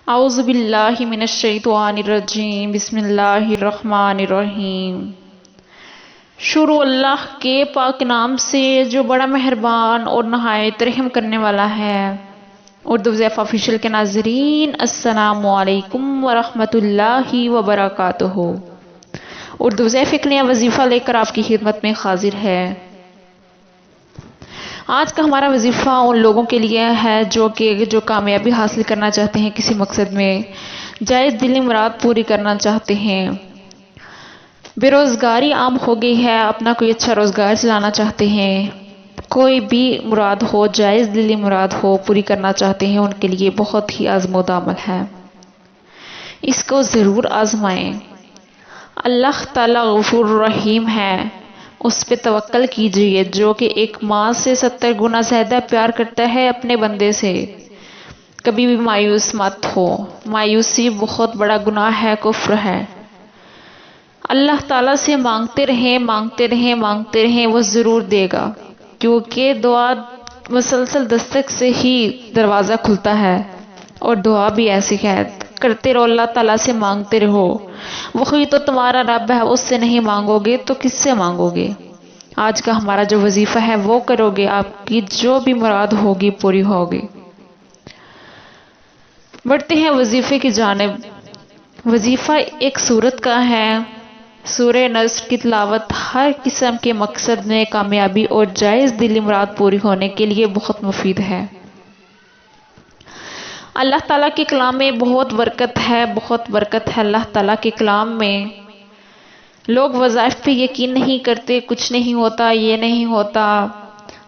اعوذ باللہ من الشیطان الرجیم، بسم اللہ الرحمن الرحیم۔ شروع اللہ کے پاک نام سے جو بڑا مہربان اور نہایت رحم کرنے والا ہے۔ اردو ضیف آفیشیل کے ناظرین، السلام علیکم ورحمۃ اللہ وبرکاتہ۔ اردو ضیف ایک نیا وظیفہ لے کر آپ کی خدمت میں حاضر ہے۔ آج کا ہمارا وظیفہ ان لوگوں کے لیے ہے جو کامیابی حاصل کرنا چاہتے ہیں، کسی مقصد میں جائز دلی مراد پوری کرنا چاہتے ہیں۔ بے روزگاری عام ہو گئی ہے، اپنا کوئی اچھا روزگار چلانا چاہتے ہیں، کوئی بھی مراد ہو، جائز دلی مراد ہو، پوری کرنا چاہتے ہیں، ان کے لیے بہت ہی آزمودہ عمل ہے۔ اس کو ضرور آزمائیں۔ اللہ تعالیٰ غفور رحیم ہے، اس پہ توکل کیجئے جو کہ ایک ماں سے 70 گنا زیادہ پیار کرتا ہے اپنے بندے سے۔ کبھی بھی مایوس مت ہو، مایوسی بہت بڑا گناہ ہے، کفر ہے۔ اللہ تعالیٰ سے مانگتے رہیں، مانگتے رہیں، مانگتے رہیں، وہ ضرور دے گا، کیونکہ دعا مسلسل دستک سے ہی دروازہ کھلتا ہے، اور دعا بھی ایسی ہے، کرتے رہو، اللہ تعالیٰ سے مانگتے رہو۔ وہی تو تمہارا رب ہے، اس سے نہیں مانگو گے تو کس سے مانگو گے؟ آج کا ہمارا جو وظیفہ ہے وہ کرو گے، آپ کی جو بھی مراد ہوگی پوری ہوگی۔ بڑھتے ہیں وظیفے کی جانب۔ وظیفہ ایک سورت کا ہے۔ سورہ نصر کی تلاوت ہر قسم کے مقصد میں کامیابی اور جائز دلی مراد پوری ہونے کے لیے بہت مفید ہے۔ اللہ تعالیٰ کے کلام میں بہت برکت ہے، بہت برکت ہے اللہ تعالیٰ کے کلام میں۔ لوگ وظائف پہ یقین نہیں کرتے، کچھ نہیں ہوتا، یہ نہیں ہوتا۔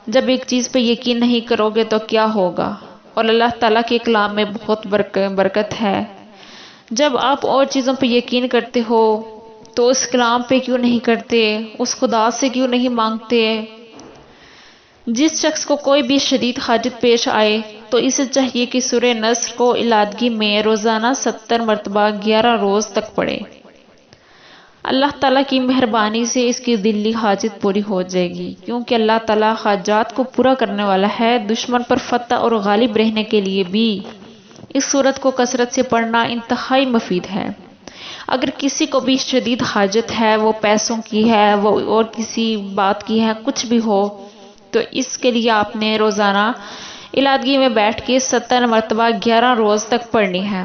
جب ایک چیز پہ یقین نہیں کرو گے تو کیا ہوگا؟ اور اللہ تعالیٰ کے کلام میں بہت برکت ہے۔ جب آپ اور چیزوں پہ یقین کرتے ہو تو اس کلام پہ کیوں نہیں کرتے؟ اس خدا سے کیوں نہیں مانگتے؟ جس شخص کو کوئی بھی شدید حاجت پیش آئے تو اسے چاہیے کہ سورہ نصر کو علیحدگی میں روزانہ 70 مرتبہ 11 روز تک پڑھے۔ اللہ تعالیٰ کی مہربانی سے اس کی دلی حاجت پوری ہو جائے گی، کیونکہ اللہ تعالیٰ حاجات کو پورا کرنے والا ہے۔ دشمن پر فتح اور غالب رہنے کے لیے بھی اس سورت کو کثرت سے پڑھنا انتہائی مفید ہے۔ اگر کسی کو بھی شدید حاجت ہے، وہ پیسوں کی ہے، وہ اور کسی بات کی ہے، کچھ بھی ہو، تو اس کے لیے آپ نے روزانہ علیحدگی میں بیٹھ کے 70 مرتبہ 11 روز تک پڑھنی ہے،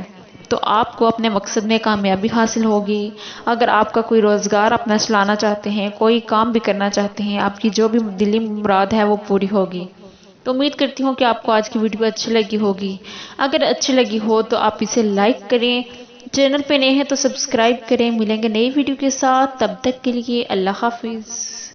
تو آپ کو اپنے مقصد میں کامیابی حاصل ہوگی۔ اگر آپ کا کوئی روزگار اپنا چلانا چاہتے ہیں، کوئی کام بھی کرنا چاہتے ہیں، آپ کی جو بھی دلی مراد ہے وہ پوری ہوگی۔ تو امید کرتی ہوں کہ آپ کو آج کی ویڈیو اچھی لگی ہوگی۔ اگر اچھی لگی ہو تو آپ اسے لائک کریں، چینل پہ نئے ہیں تو سبسکرائب کریں۔ ملیں گے نئی ویڈیو کے ساتھ، تب تک کے لیے اللہ حافظ۔